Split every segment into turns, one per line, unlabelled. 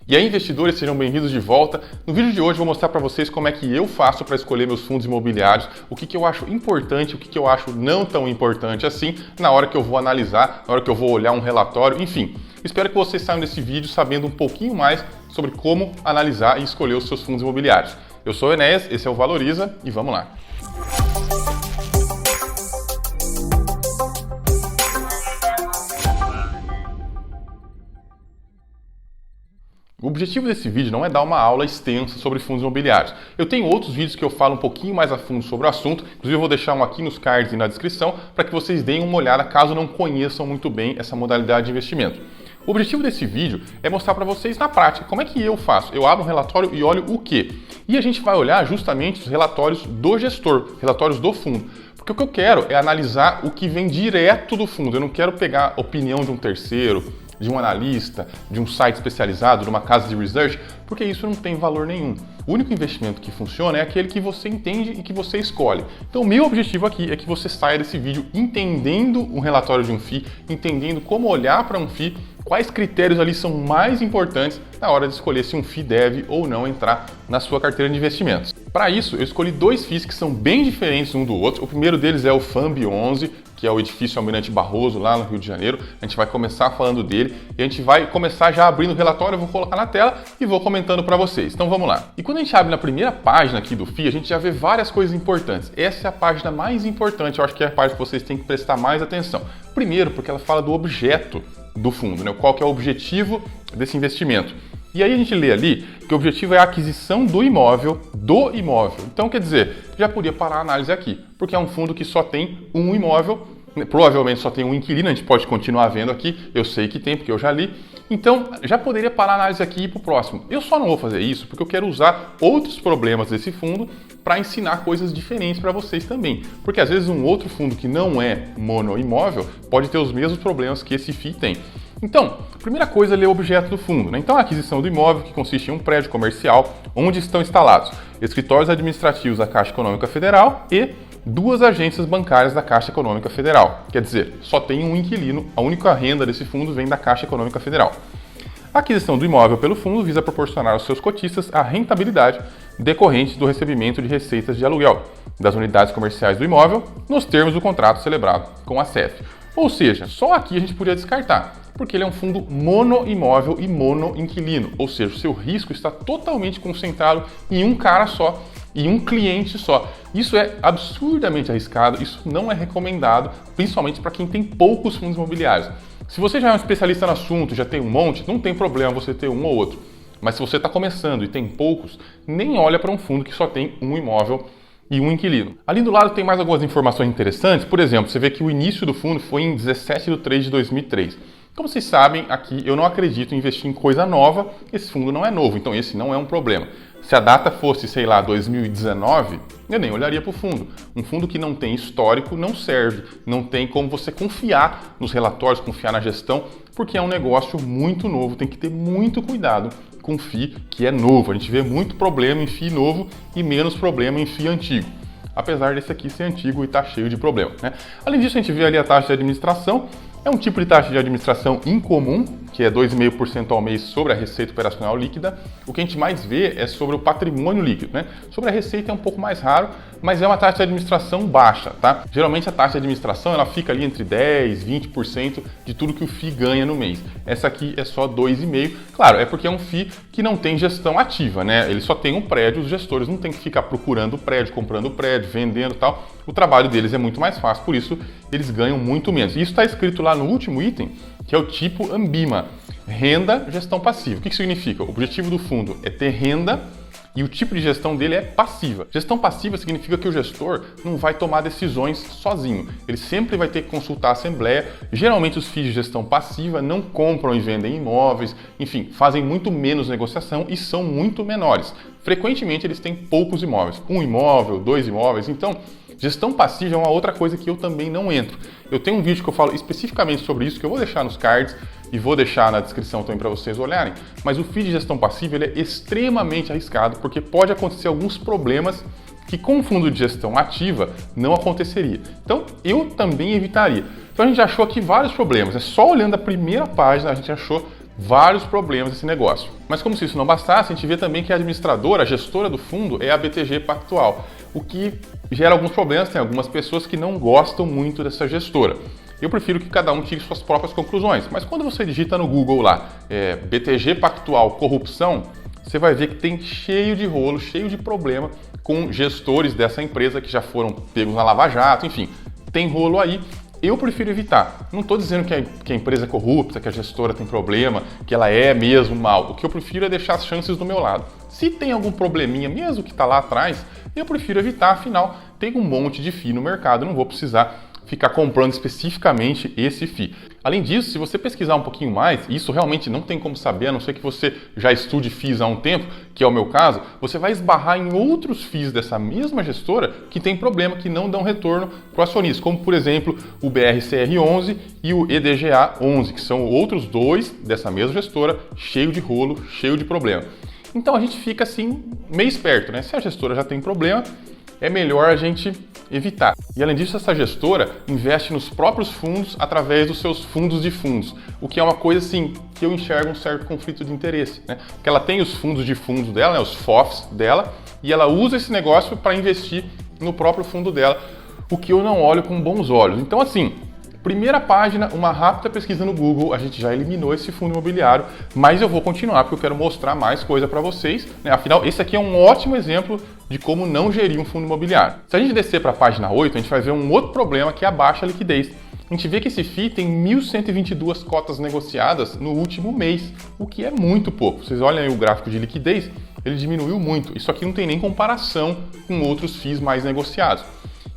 E aí, investidores, sejam bem-vindos de volta. No vídeo de hoje eu vou mostrar para vocês como é que eu faço para escolher meus fundos imobiliários, o que eu acho importante, o que eu acho não tão importante assim, na hora que eu vou analisar, na hora que eu vou olhar um relatório, enfim. Espero que vocês saiam desse vídeo sabendo um pouquinho mais sobre como analisar e escolher os seus fundos imobiliários. Eu sou o Enéas, esse é o Valoriza e vamos lá. O objetivo desse vídeo não é dar uma aula extensa sobre fundos imobiliários. Eu tenho outros vídeos que eu falo um pouquinho mais a fundo sobre o assunto, inclusive eu vou deixar um aqui nos cards e na descrição para que vocês deem uma olhada caso não conheçam muito bem essa modalidade de investimento. O objetivo desse vídeo é mostrar para vocês na prática como é que eu faço. Eu abro um relatório e olho o quê? E a gente vai olhar justamente os relatórios do gestor, relatórios do fundo. Porque o que eu quero é analisar o que vem direto do fundo. Eu não quero pegar a opinião de um terceiro, de um analista, de um site especializado, de uma casa de research, porque isso não tem valor nenhum. O único investimento que funciona é aquele que você entende e que você escolhe. Então, o meu objetivo aqui é que você saia desse vídeo entendendo um relatório de um FII, entendendo como olhar para um FII, quais critérios ali são mais importantes na hora de escolher se um FII deve ou não entrar na sua carteira de investimentos. Para isso, eu escolhi dois FIIs que são bem diferentes um do outro. O primeiro deles é o FAMB 11, que é o edifício Almirante Barroso, lá no Rio de Janeiro. A gente vai começar falando dele e a gente vai começar já abrindo o relatório, eu vou colocar na tela e vou comentando para vocês. Então vamos lá. E quando a gente abre na primeira página aqui do FII, a gente já vê várias coisas importantes. Essa é a página mais importante, eu acho que é a parte que vocês têm que prestar mais atenção. Primeiro, porque ela fala do objeto do fundo, né? Qual que é o objetivo desse investimento. E aí a gente lê ali que o objetivo é a aquisição do imóvel. Então, quer dizer, já podia parar a análise aqui, porque é um fundo que só tem um imóvel, provavelmente só tem um inquilino, a gente pode continuar vendo aqui, eu sei que tem, porque eu já li. Então, já poderia parar a análise aqui e ir para o próximo. Eu só não vou fazer isso porque eu quero usar outros problemas desse fundo para ensinar coisas diferentes para vocês também. Porque às vezes um outro fundo que não é monoimóvel pode ter os mesmos problemas que esse FII tem. Então, primeira coisa é ler o objeto do fundo, né? Então, a aquisição do imóvel, que consiste em um prédio comercial onde estão instalados escritórios administrativos da Caixa Econômica Federal e duas agências bancárias da Caixa Econômica Federal. Quer dizer, só tem um inquilino, a única renda desse fundo vem da Caixa Econômica Federal. A aquisição do imóvel pelo fundo visa proporcionar aos seus cotistas a rentabilidade decorrente do recebimento de receitas de aluguel das unidades comerciais do imóvel nos termos do contrato celebrado com a CEF. Ou seja, só aqui a gente podia descartar, porque ele é um fundo monoimóvel e monoinquilino, ou seja, o seu risco está totalmente concentrado em um cara só, em um cliente só. Isso é absurdamente arriscado, isso não é recomendado, principalmente para quem tem poucos fundos imobiliários. Se você já é um especialista no assunto, já tem um monte, não tem problema você ter um ou outro. Mas se você está começando e tem poucos, nem olha para um fundo que só tem um imóvel e um inquilino. Ali do lado tem mais algumas informações interessantes. Por exemplo, você vê que o início do fundo foi em 17/3/2003. Como vocês sabem, aqui eu não acredito em investir em coisa nova, esse fundo não é novo, então esse não é um problema. Se a data fosse, sei lá, 2019, eu nem olharia para o fundo. Um fundo que não tem histórico não serve, não tem como você confiar nos relatórios, confiar na gestão, porque é um negócio muito novo, tem que ter muito cuidado com FII que é novo. A gente vê muito problema em FII novo e menos problema em FII antigo. Apesar desse aqui ser antigo e estar cheio de problemas, né? Além disso, a gente vê ali a taxa de administração. É um tipo de taxa de administração incomum, que é 2,5% ao mês sobre a receita operacional líquida. O que a gente mais vê é sobre o patrimônio líquido, né? Sobre a receita é um pouco mais raro, mas é uma taxa de administração baixa, tá? Geralmente a taxa de administração ela fica ali entre 10% e 20% de tudo que o FII ganha no mês. Essa aqui é só 2,5%. Claro, é porque é um FII que não tem gestão ativa, né? Ele só tem um prédio, os gestores não tem que ficar procurando o prédio, comprando o prédio, vendendo e tal. O trabalho deles é muito mais fácil, por isso eles ganham muito menos. E isso está escrito lá no último item, que é o tipo ANBIMA, renda, gestão passiva. O que significa? O objetivo do fundo é ter renda e o tipo de gestão dele é passiva. Gestão passiva significa que o gestor não vai tomar decisões sozinho. Ele sempre vai ter que consultar a assembleia. Geralmente os FIIs de gestão passiva não compram e vendem imóveis, enfim, fazem muito menos negociação e são muito menores. Frequentemente eles têm poucos imóveis, um imóvel, dois imóveis, então gestão passiva é uma outra coisa que eu também não entro. Eu tenho um vídeo que eu falo especificamente sobre isso, que eu vou deixar nos cards e vou deixar na descrição também para vocês olharem, mas o FII de gestão passiva ele é extremamente arriscado porque pode acontecer alguns problemas que com o fundo de gestão ativa não aconteceria. Então eu também evitaria. Então a gente achou aqui vários problemas, é só olhando a primeira página a gente achou vários problemas esse negócio. Mas como se isso não bastasse, a gente vê também que a administradora, a gestora do fundo é a BTG Pactual, o que gera alguns problemas, tem algumas pessoas que não gostam muito dessa gestora. Eu prefiro que cada um tire suas próprias conclusões, mas quando você digita no Google lá, BTG Pactual corrupção, você vai ver que tem cheio de rolo, cheio de problema com gestores dessa empresa que já foram pegos na Lava Jato, enfim, tem rolo aí. Eu prefiro evitar. Não estou dizendo que a empresa é corrupta, que a gestora tem problema, que ela é mesmo mal. O que eu prefiro é deixar as chances do meu lado. Se tem algum probleminha, mesmo que está lá atrás, eu prefiro evitar, afinal, tem um monte de FII no mercado, não vou precisar ficar comprando especificamente esse FII. Além disso, se você pesquisar um pouquinho mais, e isso realmente não tem como saber, a não ser que você já estude FIIs há um tempo, que é o meu caso, você vai esbarrar em outros FIIs dessa mesma gestora que tem problema, que não dão retorno para o acionista, como por exemplo o BRCR11 e o EDGA11, que são outros dois dessa mesma gestora, cheio de rolo, cheio de problema. Então a gente fica assim meio esperto, né? Se a gestora já tem problema, é melhor a gente evitar. E além disso, essa gestora investe nos próprios fundos através dos seus fundos de fundos, o que é uma coisa assim que eu enxergo um certo conflito de interesse, né? Porque ela tem os fundos de fundos dela, né, os FOFs dela, e ela usa esse negócio para investir no próprio fundo dela, o que eu não olho com bons olhos. Então assim, primeira página, uma rápida pesquisa no Google, a gente já eliminou esse fundo imobiliário, mas eu vou continuar porque eu quero mostrar mais coisa para vocês, né? Afinal, esse aqui é um ótimo exemplo de como não gerir um fundo imobiliário. Se a gente descer para a página 8, a gente vai ver um outro problema que é a baixa liquidez. A gente vê que esse FII tem 1.122 cotas negociadas no último mês, o que é muito pouco. Vocês olham aí o gráfico de liquidez, ele diminuiu muito. Isso aqui não tem nem comparação com outros FIIs mais negociados.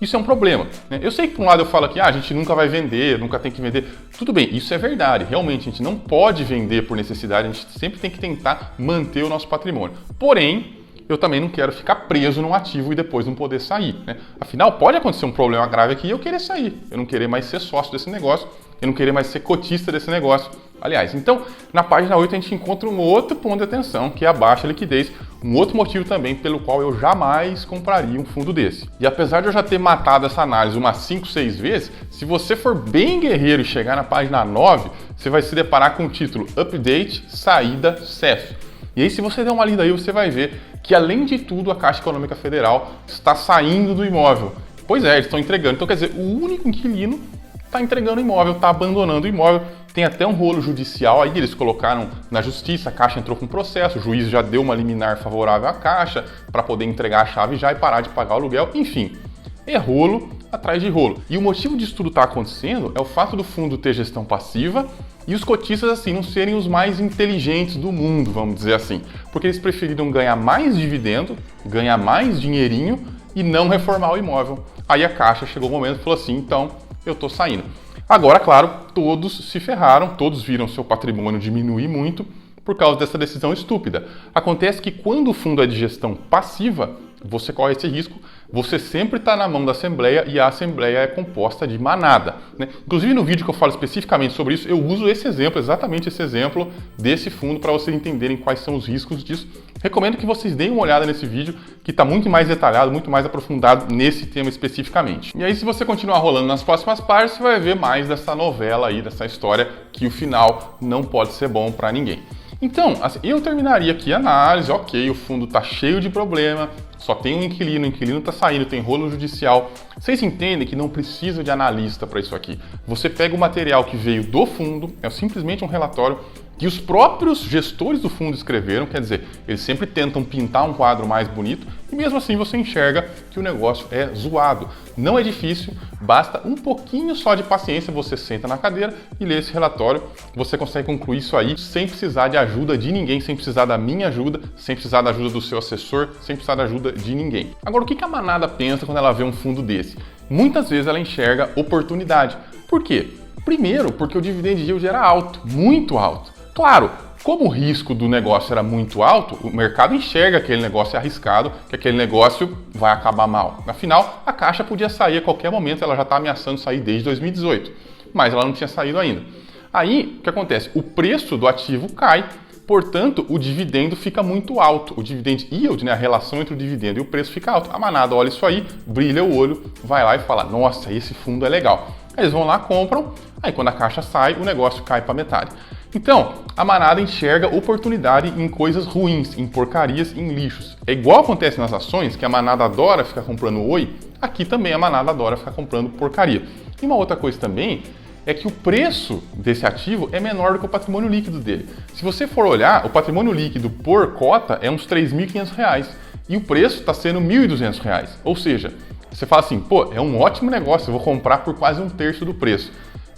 Isso é um problema, né? Eu sei que por um lado eu falo que a gente nunca vai vender, nunca tem que vender. Tudo bem, isso é verdade. Realmente, a gente não pode vender por necessidade, a gente sempre tem que tentar manter o nosso patrimônio. Porém, eu também não quero ficar preso num ativo e depois não poder sair, né? Afinal, pode acontecer um problema grave aqui e eu querer sair. Eu não querer mais ser sócio desse negócio, eu não querer mais ser cotista desse negócio. Aliás, então, na página 8 a gente encontra um outro ponto de atenção, que é a baixa liquidez, um outro motivo também pelo qual eu jamais compraria um fundo desse. E apesar de eu já ter matado essa análise umas 5, 6 vezes, se você for bem guerreiro e chegar na página 9, você vai se deparar com o título Update, Saída, CEF. E aí, se você der uma lida aí, você vai ver que, além de tudo, a Caixa Econômica Federal está saindo do imóvel. Pois é, eles estão entregando. Então, quer dizer, o único inquilino está entregando o imóvel, está abandonando o imóvel. Tem até um rolo judicial aí, eles colocaram na justiça, a Caixa entrou com processo, o juiz já deu uma liminar favorável à Caixa para poder entregar a chave já e parar de pagar o aluguel. Enfim, é rolo atrás de rolo. E o motivo disso tudo estar acontecendo é o fato do fundo ter gestão passiva e os cotistas, assim, não serem os mais inteligentes do mundo, vamos dizer assim. Porque eles preferiram ganhar mais dividendo, ganhar mais dinheirinho e não reformar o imóvel. Aí a Caixa chegou o momento e falou assim, então eu tô saindo. Agora, claro, todos se ferraram, todos viram seu patrimônio diminuir muito por causa dessa decisão estúpida. Acontece que quando o fundo é de gestão passiva, você corre esse risco, você sempre está na mão da Assembleia e a Assembleia é composta de manada, né? Inclusive no vídeo que eu falo especificamente sobre isso, eu uso esse exemplo, exatamente esse exemplo desse fundo para vocês entenderem quais são os riscos disso. Recomendo que vocês deem uma olhada nesse vídeo, que está muito mais detalhado, muito mais aprofundado nesse tema especificamente. E aí, se você continuar rolando nas próximas páginas, você vai ver mais dessa novela aí, dessa história, que o final não pode ser bom para ninguém. Então, assim, eu terminaria aqui a análise, ok, o fundo está cheio de problema, só tem um inquilino, o inquilino está saindo, tem rolo judicial. Vocês entendem que não precisa de analista para isso aqui. Você pega o material que veio do fundo, é simplesmente um relatório que os próprios gestores do fundo escreveram, quer dizer, eles sempre tentam pintar um quadro mais bonito e mesmo assim você enxerga que o negócio é zoado. Não é difícil, basta um pouquinho só de paciência, você senta na cadeira e lê esse relatório, você consegue concluir isso aí sem precisar de ajuda de ninguém, sem precisar da minha ajuda, sem precisar da ajuda do seu assessor, sem precisar da ajuda de ninguém. Agora, o que a manada pensa quando ela vê um fundo desse? Muitas vezes ela enxerga oportunidade. Por quê? Primeiro, porque o dividend yield era alto, muito alto. Claro, como o risco do negócio era muito alto, o mercado enxerga que aquele negócio é arriscado, que aquele negócio vai acabar mal. Afinal, a Caixa podia sair a qualquer momento, ela já está ameaçando sair desde 2018, mas ela não tinha saído ainda. Aí, o que acontece? O preço do ativo cai, portanto, o dividendo fica muito alto. O dividend yield, né, a relação entre o dividendo e o preço fica alto. A manada olha isso aí, brilha o olho, vai lá e fala, nossa, esse fundo é legal. Aí eles vão lá, compram, aí quando a Caixa sai, o negócio cai para metade. Então, a manada enxerga oportunidade em coisas ruins, em porcarias, em lixos. É igual acontece nas ações, que a manada adora ficar comprando oi, aqui também a manada adora ficar comprando porcaria. E uma outra coisa também é que o preço desse ativo é menor do que o patrimônio líquido dele. Se você for olhar, o patrimônio líquido por cota é uns R$ 3.500 e o preço está sendo R$ 1.200. Ou seja, você fala assim, pô, é um ótimo negócio, eu vou comprar por quase um terço do preço.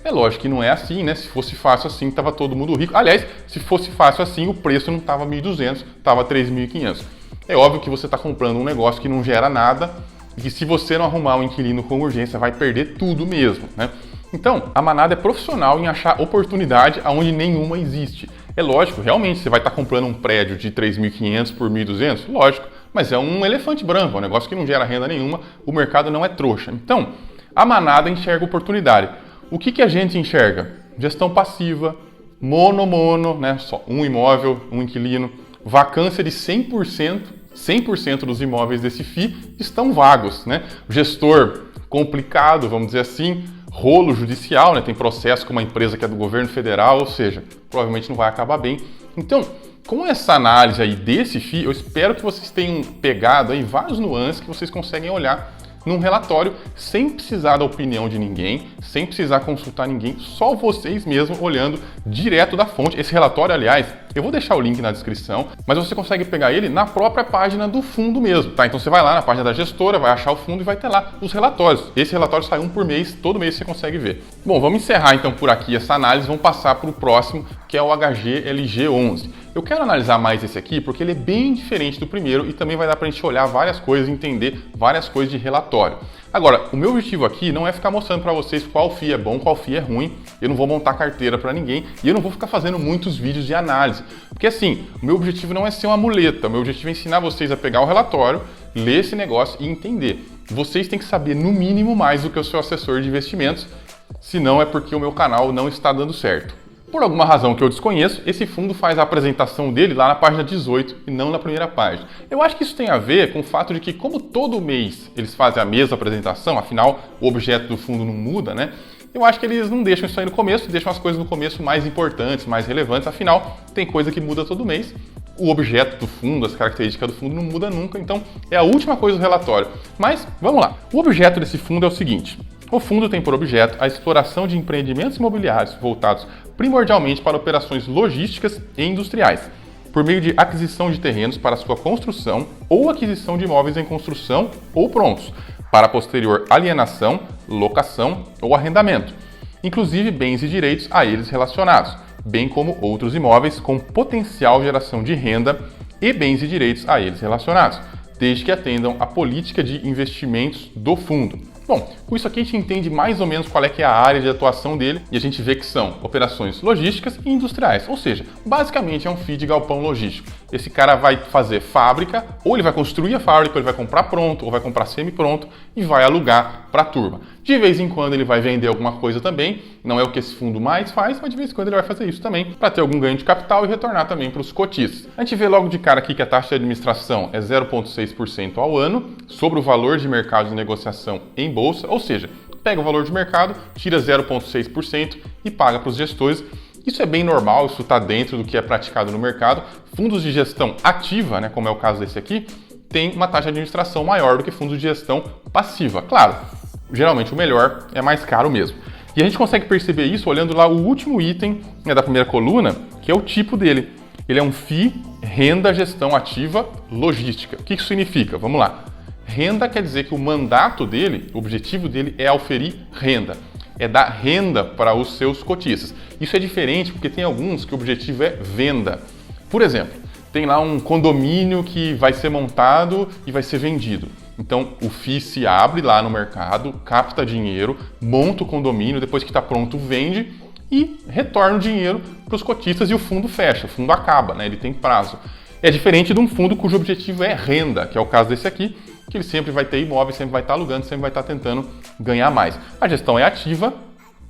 É lógico que não é assim, né? Se fosse fácil assim, tava todo mundo rico. Aliás, se fosse fácil assim, o preço não tava 1.200, tava 3.500. É óbvio que você está comprando um negócio que não gera nada e que se você não arrumar um inquilino com urgência, vai perder tudo mesmo, né? Então, a manada é profissional em achar oportunidade onde nenhuma existe. É lógico, realmente, você vai estar comprando um prédio de 3.500 por 1.200? Lógico, mas é um elefante branco, é um negócio que não gera renda nenhuma, o mercado não é trouxa. Então, a manada enxerga oportunidade. O que a gente enxerga? Gestão passiva, mono, né? Só um imóvel, um inquilino, vacância de 100% dos imóveis desse FII estão vagos, né? O gestor complicado, vamos dizer assim, rolo judicial, né? Tem processo com uma empresa que é do governo federal, ou seja, provavelmente não vai acabar bem. Então, com essa análise aí desse FII, eu espero que vocês tenham pegado aí vários nuances que vocês conseguem olhar num relatório sem precisar da opinião de ninguém, sem precisar consultar ninguém, só vocês mesmos olhando direto da fonte. Esse relatório, aliás, eu vou deixar o link na descrição, mas você consegue pegar ele na própria página do fundo mesmo, tá? Então você vai lá na página da gestora, vai achar o fundo e vai ter lá os relatórios. Esse relatório sai um por mês, todo mês você consegue ver. Bom, vamos encerrar então por aqui essa análise, vamos passar para o próximo, que é o HGLG11. Eu quero analisar mais esse aqui porque ele é bem diferente do primeiro e também vai dar para a gente olhar várias coisas e entender várias coisas de relatório. Agora, o meu objetivo aqui não é ficar mostrando para vocês qual FII é bom, qual FII é ruim. Eu não vou montar carteira para ninguém e eu não vou ficar fazendo muitos vídeos de análise. Porque assim, o meu objetivo não é ser uma muleta, o meu objetivo é ensinar vocês a pegar o relatório, ler esse negócio e entender. Vocês têm que saber no mínimo mais do que o seu assessor de investimentos, senão é porque o meu canal não está dando certo. Por alguma razão que eu desconheço, esse fundo faz a apresentação dele lá na página 18 e não na primeira página. Eu acho que isso tem a ver com o fato de que, como todo mês eles fazem a mesma apresentação, afinal o objeto do fundo não muda, né? Eu acho que eles não deixam isso aí no começo, deixam as coisas no começo mais importantes, mais relevantes, afinal tem coisa que muda todo mês. O objeto do fundo, as características do fundo não muda nunca, então é a última coisa do relatório. Mas vamos lá. O objeto desse fundo é o seguinte. O fundo tem por objeto a exploração de empreendimentos imobiliários voltados primordialmente para operações logísticas e industriais, por meio de aquisição de terrenos para sua construção ou aquisição de imóveis em construção ou prontos, para posterior alienação, locação ou arrendamento, inclusive bens e direitos a eles relacionados, bem como outros imóveis com potencial geração de renda e bens e direitos a eles relacionados, desde que atendam à política de investimentos do fundo. Bom, com isso aqui a gente entende mais ou menos qual é que é a área de atuação dele e a gente vê que são operações logísticas e industriais, ou seja, basicamente é um FII de galpão logístico. Esse cara vai fazer fábrica, ou ele vai construir a fábrica, ou ele vai comprar pronto, ou vai comprar semi-pronto e vai alugar para a turma. De vez em quando ele vai vender alguma coisa também, não é o que esse fundo mais faz, mas de vez em quando ele vai fazer isso também para ter algum ganho de capital e retornar também para os cotistas. A gente vê logo de cara aqui que a taxa de administração é 0,6% ao ano sobre o valor de mercado de negociação em bolsa, ou seja, pega o valor de mercado, tira 0,6% e paga para os gestores. Isso é bem normal, isso está dentro do que é praticado no mercado. Fundos de gestão ativa, né, como é o caso desse aqui, tem uma taxa de administração maior do que fundos de gestão passiva. Claro, geralmente o melhor é mais caro mesmo. E a gente consegue perceber isso olhando lá o último item, né, da primeira coluna, que é o tipo dele. Ele é um FII, renda, gestão ativa, logística. O que isso significa? Vamos lá. Renda quer dizer que o mandato dele, o objetivo dele é auferir renda. É dar renda para os seus cotistas. Isso é diferente porque tem alguns que o objetivo é venda. Por exemplo, tem lá um condomínio que vai ser montado e vai ser vendido. Então o FII se abre lá no mercado, capta dinheiro, monta o condomínio, depois que está pronto vende e retorna o dinheiro para os cotistas e o fundo fecha, o fundo acaba, né? Ele tem prazo. É diferente de um fundo cujo objetivo é renda, que é o caso desse aqui, que ele sempre vai ter imóveis, sempre vai estar alugando, sempre vai estar tentando ganhar mais. A gestão é ativa,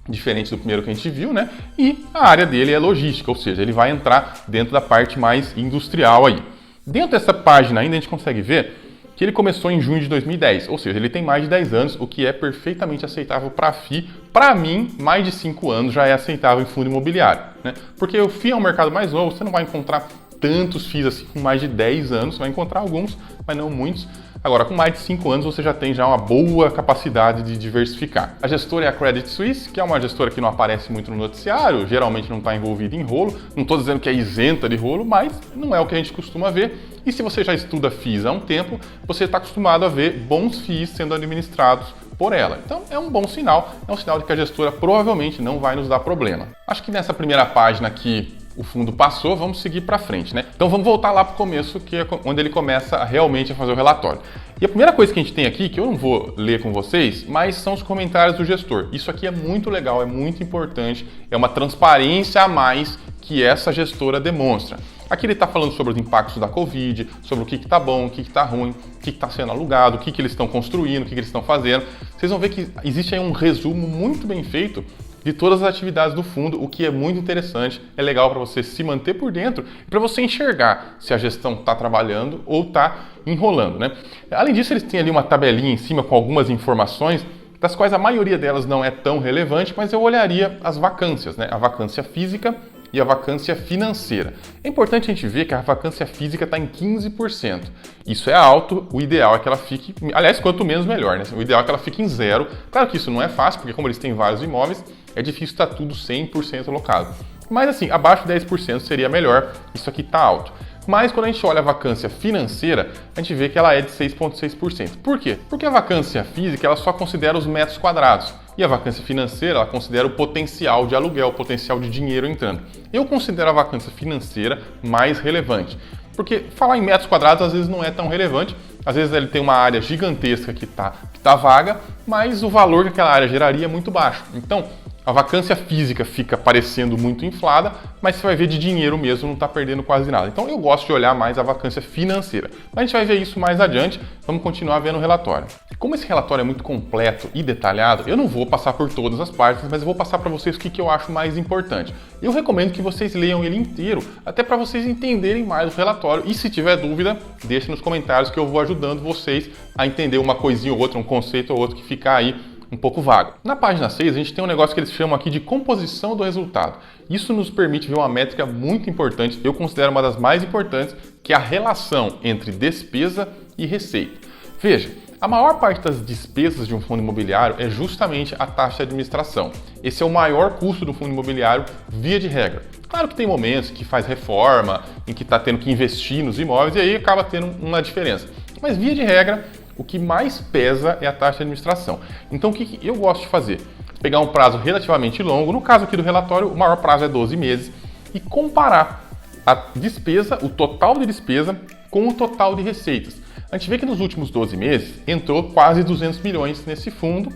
diferente do primeiro que a gente viu, né? E a área dele é logística, ou seja, ele vai entrar dentro da parte mais industrial aí. Dentro dessa página ainda a gente consegue ver que ele começou em junho de 2010, ou seja, ele tem mais de 10 anos, o que é perfeitamente aceitável para FII. Para mim, mais de 5 anos já é aceitável em fundo imobiliário, né? Porque o FII é um mercado mais novo, você não vai encontrar tantos FIIs assim com mais de 10 anos, você vai encontrar alguns, mas não muitos. Agora, com mais de 5 anos, você já tem uma boa capacidade de diversificar. A gestora é a Credit Suisse, que é uma gestora que não aparece muito no noticiário, geralmente não está envolvida em rolo. Não estou dizendo que é isenta de rolo, mas não é o que a gente costuma ver. E se você já estuda FIIs há um tempo, você está acostumado a ver bons FIIs sendo administrados por ela. Então, é um bom sinal, é um sinal de que a gestora provavelmente não vai nos dar problema. Acho que nessa primeira página aqui, o fundo passou, vamos seguir para frente, né? Então vamos voltar lá para o começo, que é onde ele começa realmente a fazer o relatório. E a primeira coisa que a gente tem aqui, que eu não vou ler com vocês, mas são os comentários do gestor. Isso aqui é muito legal, é muito importante, é uma transparência a mais que essa gestora demonstra. Aqui ele está falando sobre os impactos da Covid, sobre o que está bom, o que está ruim, o que está sendo alugado, o que eles estão construindo, o que eles estão fazendo. Vocês vão ver que existe aí um resumo muito bem feito de todas as atividades do fundo, o que é muito interessante, é legal para você se manter por dentro e para você enxergar se a gestão está trabalhando ou está enrolando, né? Além disso, eles têm ali uma tabelinha em cima com algumas informações, das quais a maioria delas não é tão relevante, mas eu olharia as vacâncias, né? A vacância física e a vacância financeira. É importante a gente ver que a vacância física está em 15%. Isso é alto, o ideal é que ela fique... Aliás, quanto menos, melhor, né? O ideal é que ela fique em zero. Claro que isso não é fácil, porque como eles têm vários imóveis, é difícil estar tudo 100% alocado. Mas assim, abaixo de 10% seria melhor, isso aqui está alto. Mas quando a gente olha a vacância financeira, a gente vê que ela é de 6,6%. Por quê? Porque a vacância física ela só considera os metros quadrados. E a vacância financeira, ela considera o potencial de aluguel, o potencial de dinheiro entrando. Eu considero a vacância financeira mais relevante. Porque falar em metros quadrados às vezes não é tão relevante. Às vezes ele tem uma área gigantesca que tá vaga, mas o valor que aquela área geraria é muito baixo. Então, a vacância física fica parecendo muito inflada, mas você vai ver de dinheiro mesmo, não está perdendo quase nada. Então eu gosto de olhar mais a vacância financeira. Mas a gente vai ver isso mais adiante, vamos continuar vendo o relatório. Como esse relatório é muito completo e detalhado, eu não vou passar por todas as partes, mas eu vou passar para vocês o que eu acho mais importante. Eu recomendo que vocês leiam ele inteiro, até para vocês entenderem mais o relatório. E se tiver dúvida, deixe nos comentários que eu vou ajudando vocês a entender uma coisinha ou outra, um conceito ou outro que ficar aí um pouco vago. Na página 6, a gente tem um negócio que eles chamam aqui de composição do resultado. Isso nos permite ver uma métrica muito importante, eu considero uma das mais importantes, que é a relação entre despesa e receita. Veja, a maior parte das despesas de um fundo imobiliário é justamente a taxa de administração. Esse é o maior custo do fundo imobiliário, via de regra. Claro que tem momentos que faz reforma, em que está tendo que investir nos imóveis e aí acaba tendo uma diferença. Mas via de regra, o que mais pesa é a taxa de administração. Então, o que eu gosto de fazer? Pegar um prazo relativamente longo, no caso aqui do relatório, o maior prazo é 12 meses, e comparar a despesa, o total de despesa, com o total de receitas. A gente vê que nos últimos 12 meses entrou quase 200 milhões nesse fundo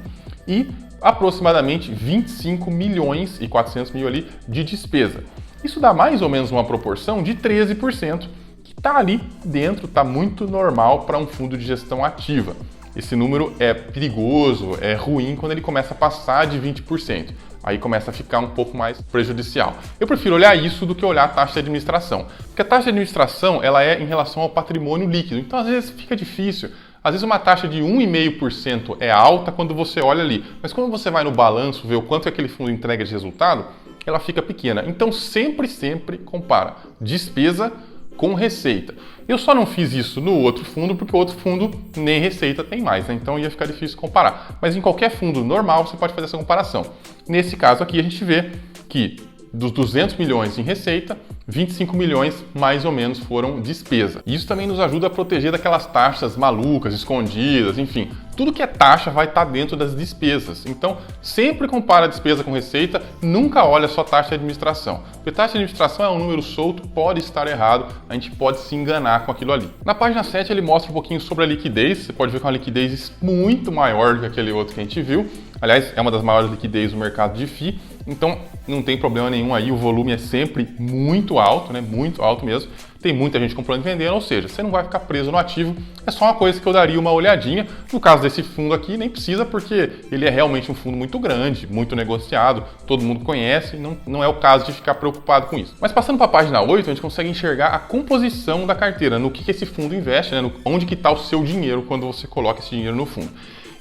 e aproximadamente 25 milhões e 400 mil ali de despesa. Isso dá mais ou menos uma proporção de 13%. Está ali dentro, está muito normal para um fundo de gestão ativa. Esse número é perigoso, é ruim quando ele começa a passar de 20%. Aí começa a ficar um pouco mais prejudicial. Eu prefiro olhar isso do que olhar a taxa de administração. Porque a taxa de administração ela é em relação ao patrimônio líquido. Então às vezes fica difícil. Às vezes uma taxa de 1,5% é alta quando você olha ali. Mas quando você vai no balanço ver o quanto aquele fundo entrega de resultado, ela fica pequena. Então sempre compara despesa com receita. Eu só não fiz isso no outro fundo porque o outro fundo nem receita tem mais, né? Então ia ficar difícil comparar. Mas em qualquer fundo normal você pode fazer essa comparação. Nesse caso aqui a gente vê que dos 200 milhões em receita, 25 milhões mais ou menos foram despesa. Isso também nos ajuda a proteger daquelas taxas malucas, escondidas, enfim. Tudo que é taxa vai estar dentro das despesas. Então, sempre compara a despesa com receita, nunca olha só taxa de administração. Porque taxa de administração é um número solto, pode estar errado, a gente pode se enganar com aquilo ali. Na página 7 ele mostra um pouquinho sobre a liquidez, você pode ver que é uma liquidez muito maior do que aquele outro que a gente viu. Aliás, é uma das maiores liquidez do mercado de FII, então não tem problema nenhum aí, o volume é sempre muito alto, né? Muito alto mesmo. Tem muita gente comprando e vendendo, ou seja, você não vai ficar preso no ativo, é só uma coisa que eu daria uma olhadinha. No caso desse fundo aqui, nem precisa porque ele é realmente um fundo muito grande, muito negociado, todo mundo conhece, não é o caso de ficar preocupado com isso. Mas passando para a página 8, a gente consegue enxergar a composição da carteira, no que esse fundo investe, né? Onde que está o seu dinheiro quando você coloca esse dinheiro no fundo.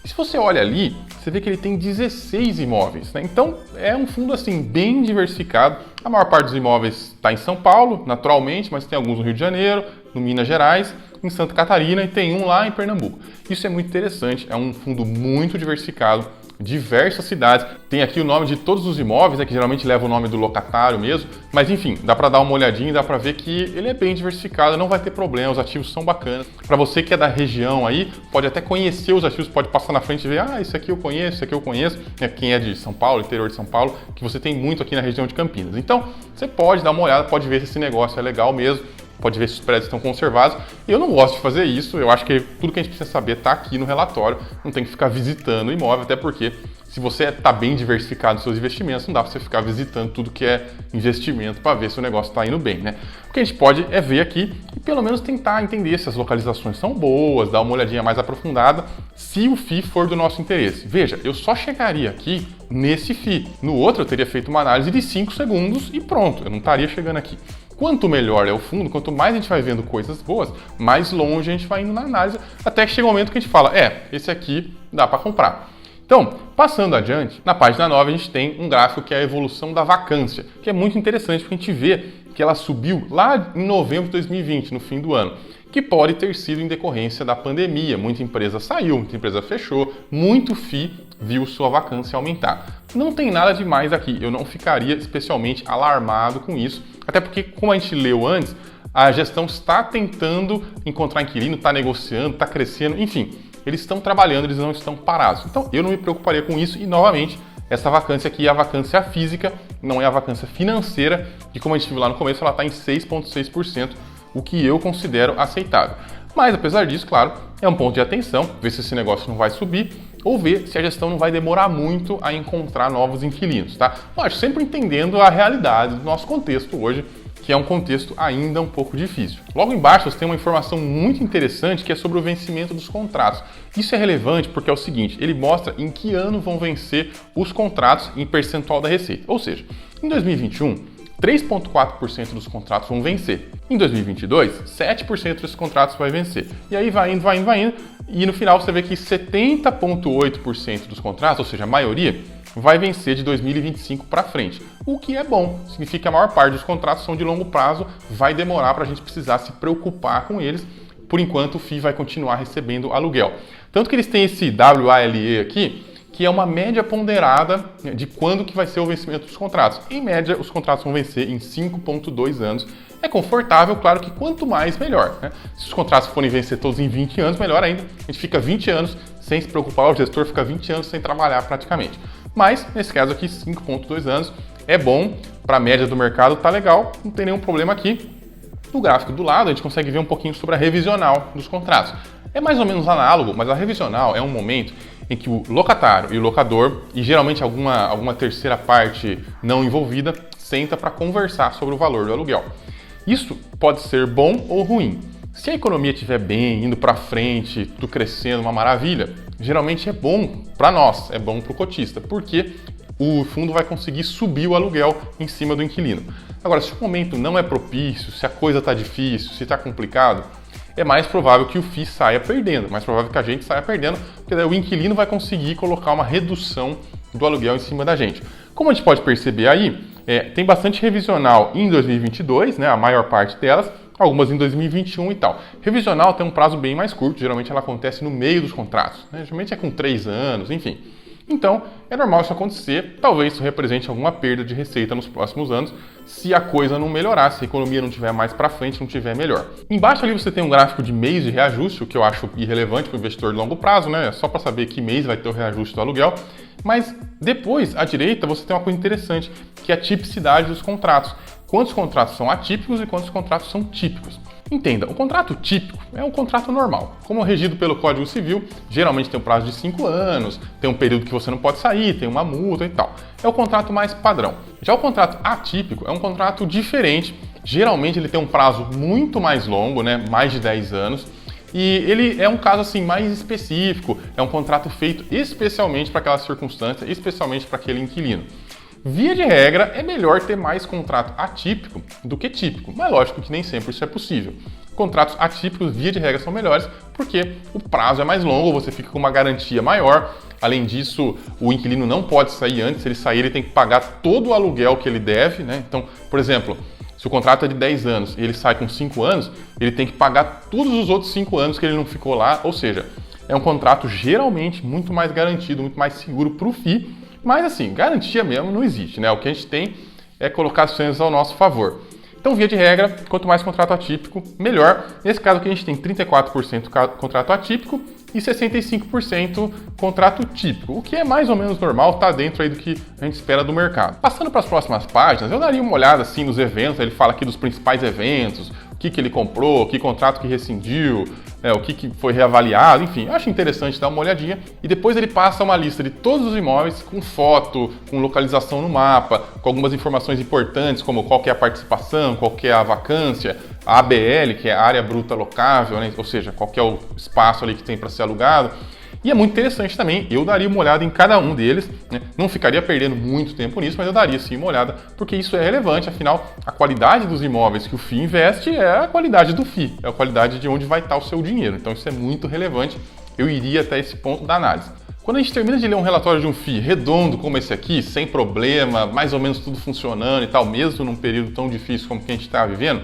E se você olha ali, você vê que ele tem 16 imóveis, né? Então é um fundo assim bem diversificado. A maior parte dos imóveis está em São Paulo, naturalmente, mas tem alguns no Rio de Janeiro, no Minas Gerais, em Santa Catarina e tem um lá em Pernambuco. Isso é muito interessante, é um fundo muito diversificado, diversas cidades. Tem aqui o nome de todos os imóveis, né, que geralmente leva o nome do locatário mesmo, mas enfim, dá para dar uma olhadinha e dá para ver que ele é bem diversificado, não vai ter problema, os ativos são bacanas. Para você que é da região aí, pode até conhecer os ativos, pode passar na frente e ver, esse aqui eu conheço, esse aqui eu conheço, quem é de São Paulo, interior de São Paulo, que você tem muito aqui na região de Campinas. Então, você pode dar uma olhada, pode ver se esse negócio é legal mesmo, pode ver se os prédios estão conservados. Eu não gosto de fazer isso, eu acho que tudo que a gente precisa saber está aqui no relatório, não tem que ficar visitando o imóvel, até porque se você está bem diversificado nos seus investimentos, não dá para você ficar visitando tudo que é investimento para ver se o negócio está indo bem, né? O que a gente pode é ver aqui e pelo menos tentar entender se as localizações são boas, dar uma olhadinha mais aprofundada, se o FII for do nosso interesse. Veja, eu só chegaria aqui nesse FII. No outro eu teria feito uma análise de 5 segundos e pronto, eu não estaria chegando aqui. Quanto melhor é o fundo, quanto mais a gente vai vendo coisas boas, mais longe a gente vai indo na análise, até que chega um momento que a gente fala, esse aqui dá para comprar. Então, passando adiante, na página 9 a gente tem um gráfico que é a evolução da vacância, que é muito interessante porque a gente vê que ela subiu lá em novembro de 2020, no fim do ano, que pode ter sido em decorrência da pandemia. Muita empresa saiu, muita empresa fechou, muito FII viu sua vacância aumentar. Não tem nada demais aqui, eu não ficaria especialmente alarmado com isso, até porque, como a gente leu antes, a gestão está tentando encontrar inquilino, está negociando, está crescendo, enfim, eles estão trabalhando, eles não estão parados. Então, eu não me preocuparia com isso e, novamente, essa vacância aqui é a vacância física, não é a vacância financeira, e como a gente viu lá no começo, ela está em 6,6%, o que eu considero aceitável. Mas, apesar disso, claro, é um ponto de atenção, ver se esse negócio não vai subir, ou ver se a gestão não vai demorar muito a encontrar novos inquilinos, tá? Mas sempre entendendo a realidade do nosso contexto hoje, que é um contexto ainda um pouco difícil. Logo embaixo você tem uma informação muito interessante que é sobre o vencimento dos contratos. Isso é relevante porque é o seguinte, ele mostra em que ano vão vencer os contratos em percentual da receita. Ou seja, em 2021, 3,4% dos contratos vão vencer. Em 2022, 7% dos contratos vai vencer. E aí vai indo, vai indo, vai indo. E no final você vê que 70,8% dos contratos, ou seja, a maioria, vai vencer de 2025 para frente. O que é bom, significa que a maior parte dos contratos são de longo prazo, vai demorar para a gente precisar se preocupar com eles. Por enquanto, o FII vai continuar recebendo aluguel. Tanto que eles têm esse WALE aqui, que é uma média ponderada de quando que vai ser o vencimento dos contratos. Em média, os contratos vão vencer em 5,2 anos. É confortável, claro que quanto mais, melhor, né? Se os contratos forem vencer todos em 20 anos, melhor ainda. A gente fica 20 anos sem se preocupar, o gestor fica 20 anos sem trabalhar praticamente. Mas, nesse caso aqui, 5,2 anos é bom, para a média do mercado tá legal, não tem nenhum problema aqui. No gráfico do lado, a gente consegue ver um pouquinho sobre a revisional dos contratos. É mais ou menos análogo, mas a revisional é um momento em que o locatário e o locador, e geralmente alguma terceira parte não envolvida, senta para conversar sobre o valor do aluguel. Isso pode ser bom ou ruim. Se a economia estiver bem, indo para frente, tudo crescendo, uma maravilha, geralmente é bom para nós, é bom para o cotista, porque o fundo vai conseguir subir o aluguel em cima do inquilino. Agora, se o momento não é propício, se a coisa está difícil, se está complicado, é mais provável que o FII saia perdendo, mais provável que a gente saia perdendo, porque daí o inquilino vai conseguir colocar uma redução do aluguel em cima da gente. Como a gente pode perceber aí, tem bastante revisional em 2022, né, a maior parte delas, algumas em 2021 e tal. Revisional tem um prazo bem mais curto, geralmente ela acontece no meio dos contratos, né? Geralmente é com 3 anos, enfim. Então, é normal isso acontecer, talvez isso represente alguma perda de receita nos próximos anos, se a coisa não melhorar, se a economia não estiver mais para frente, não estiver melhor. Embaixo ali você tem um gráfico de mês de reajuste, o que eu acho irrelevante para o investidor de longo prazo, né? É só para saber que mês vai ter o reajuste do aluguel. Mas depois, à direita, você tem uma coisa interessante, que é a tipicidade dos contratos. Quantos contratos são atípicos e quantos contratos são típicos. Entenda, o contrato típico é um contrato normal. Como regido pelo Código Civil, geralmente tem um prazo de 5 anos, tem um período que você não pode sair, tem uma multa e tal. É o contrato mais padrão. Já o contrato atípico é um contrato diferente. Geralmente ele tem um prazo muito mais longo, né? Mais de 10 anos. E ele é um caso assim mais específico, é um contrato feito especialmente para aquela circunstância, especialmente para aquele inquilino. Via de regra, é melhor ter mais contrato atípico do que típico, mas lógico que nem sempre isso é possível. Contratos atípicos, via de regra, são melhores porque o prazo é mais longo, você fica com uma garantia maior. Além disso, o inquilino não pode sair antes. Se ele sair, ele tem que pagar todo o aluguel que ele deve, né? Então, por exemplo, se o contrato é de 10 anos e ele sai com 5 anos, ele tem que pagar todos os outros 5 anos que ele não ficou lá. Ou seja, é um contrato geralmente muito mais garantido, muito mais seguro para o FII. Mas assim, garantia mesmo não existe, né? O que a gente tem é colocar as chances ao nosso favor. Então, via de regra, quanto mais contrato atípico, melhor. Nesse caso aqui a gente tem 34% contrato atípico e 65% contrato típico, o que é mais ou menos normal, está dentro aí do que a gente espera do mercado. Passando para as próximas páginas, eu daria uma olhada assim nos eventos, ele fala aqui dos principais eventos, o que ele comprou, que contrato que rescindiu, o que foi reavaliado, enfim, eu acho interessante dar uma olhadinha. E depois ele passa uma lista de todos os imóveis com foto, com localização no mapa, com algumas informações importantes, como qual que é a participação, qual que é a vacância, a ABL, que é a área bruta locável, né? Ou seja, qual que é o espaço ali que tem para ser alugado. E é muito interessante também, eu daria uma olhada em cada um deles, né? Não ficaria perdendo muito tempo nisso, mas eu daria sim uma olhada, porque isso é relevante, afinal, a qualidade dos imóveis que o FII investe é a qualidade do FII, é a qualidade de onde vai estar o seu dinheiro, então isso é muito relevante, eu iria até esse ponto da análise. Quando a gente termina de ler um relatório de um FII redondo como esse aqui, sem problema, mais ou menos tudo funcionando e tal, mesmo num período tão difícil como que a gente está vivendo,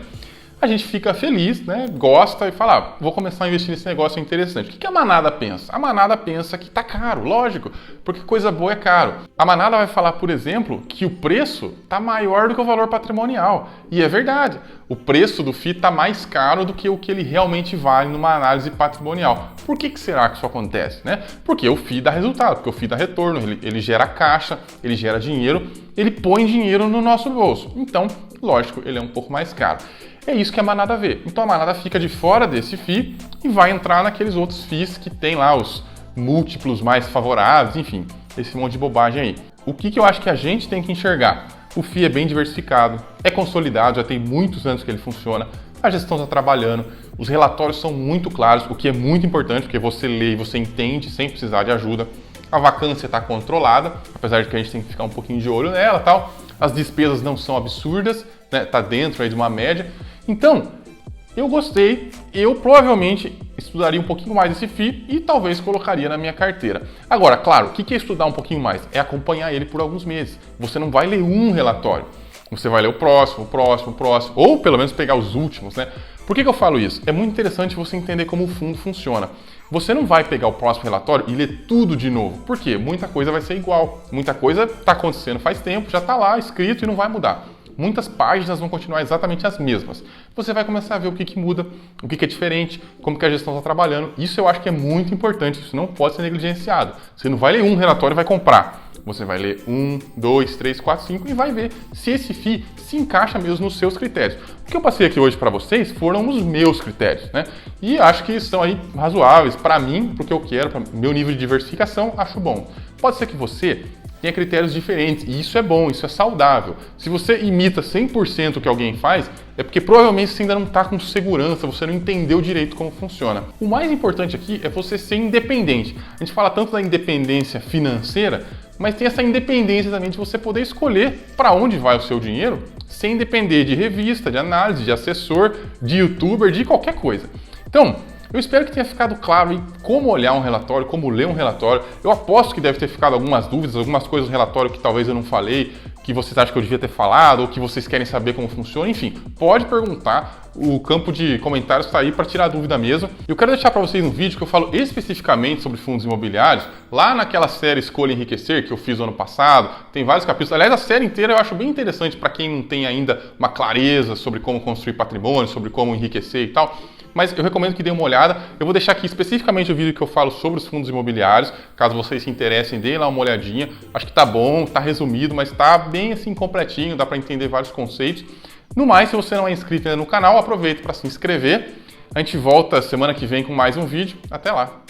a gente fica feliz, né? Gosta e fala, vou começar a investir nesse negócio interessante. O que a manada pensa? A manada pensa que tá caro, lógico, porque coisa boa é caro. A manada vai falar, por exemplo, que o preço tá maior do que o valor patrimonial. E é verdade, o preço do FII tá mais caro do que o que ele realmente vale numa análise patrimonial. Por que será que isso acontece, né? Porque o FII dá resultado, porque o FII dá retorno, ele gera caixa, ele gera dinheiro, ele põe dinheiro no nosso bolso. Então, lógico, ele é um pouco mais caro. É isso que a manada vê. Então a manada fica de fora desse FII e vai entrar naqueles outros FIIs que tem lá os múltiplos mais favoráveis, enfim, esse monte de bobagem aí. O que eu acho que a gente tem que enxergar? O FII é bem diversificado, é consolidado, já tem muitos anos que ele funciona, a gestão está trabalhando, os relatórios são muito claros, o que é muito importante, porque você lê e você entende sem precisar de ajuda. A vacância está controlada, apesar de que a gente tem que ficar um pouquinho de olho nela, tal. As despesas não são absurdas, né? Tá dentro aí de uma média. Então, eu gostei, eu provavelmente estudaria um pouquinho mais esse FII e talvez colocaria na minha carteira. Agora, claro, o que é estudar um pouquinho mais? É acompanhar ele por alguns meses. Você não vai ler um relatório, você vai ler o próximo, ou pelo menos pegar os últimos, né? Por que eu falo isso? É muito interessante você entender como o fundo funciona. Você não vai pegar o próximo relatório e ler tudo de novo. Por quê? Muita coisa vai ser igual. Muita coisa está acontecendo faz tempo, já está lá escrito e não vai mudar. Muitas páginas vão continuar exatamente as mesmas. Você vai começar a ver o que muda, o que é diferente, como que a gestão está trabalhando. Isso eu acho que é muito importante, isso não pode ser negligenciado. Você não vai ler um relatório e vai comprar. Você vai ler 1, 2, 3, 4, 5 e vai ver se esse FII se encaixa mesmo nos seus critérios. O que eu passei aqui hoje para vocês foram os meus critérios, né? E acho que estão aí razoáveis para mim, porque eu quero, para meu nível de diversificação, acho bom. Pode ser que você tenha critérios diferentes, e isso é bom, isso é saudável. Se você imita 100% o que alguém faz, é porque provavelmente você ainda não está com segurança, você não entendeu direito como funciona. O mais importante aqui é você ser independente. A gente fala tanto da independência financeira, mas tem essa independência também de você poder escolher para onde vai o seu dinheiro, sem depender de revista, de análise, de assessor, de youtuber, de qualquer coisa. Então, eu espero que tenha ficado claro aí como olhar um relatório, como ler um relatório. Eu aposto que deve ter ficado algumas dúvidas, algumas coisas no relatório que talvez eu não falei, que vocês acham que eu devia ter falado, ou que vocês querem saber como funciona. Enfim, pode perguntar. O campo de comentários está aí para tirar dúvida mesmo. Eu quero deixar para vocês um vídeo que eu falo especificamente sobre fundos imobiliários, lá naquela série Escolha Enriquecer, que eu fiz ano passado. Tem vários capítulos. Aliás, a série inteira eu acho bem interessante para quem não tem ainda uma clareza sobre como construir patrimônio, sobre como enriquecer e tal. Mas eu recomendo que dê uma olhada. Eu vou deixar aqui especificamente o vídeo que eu falo sobre os fundos imobiliários. Caso vocês se interessem, deem lá uma olhadinha. Acho que tá bom, tá resumido, mas tá bem assim completinho, dá para entender vários conceitos. No mais, se você não é inscrito ainda no canal, aproveita para se inscrever. A gente volta semana que vem com mais um vídeo. Até lá!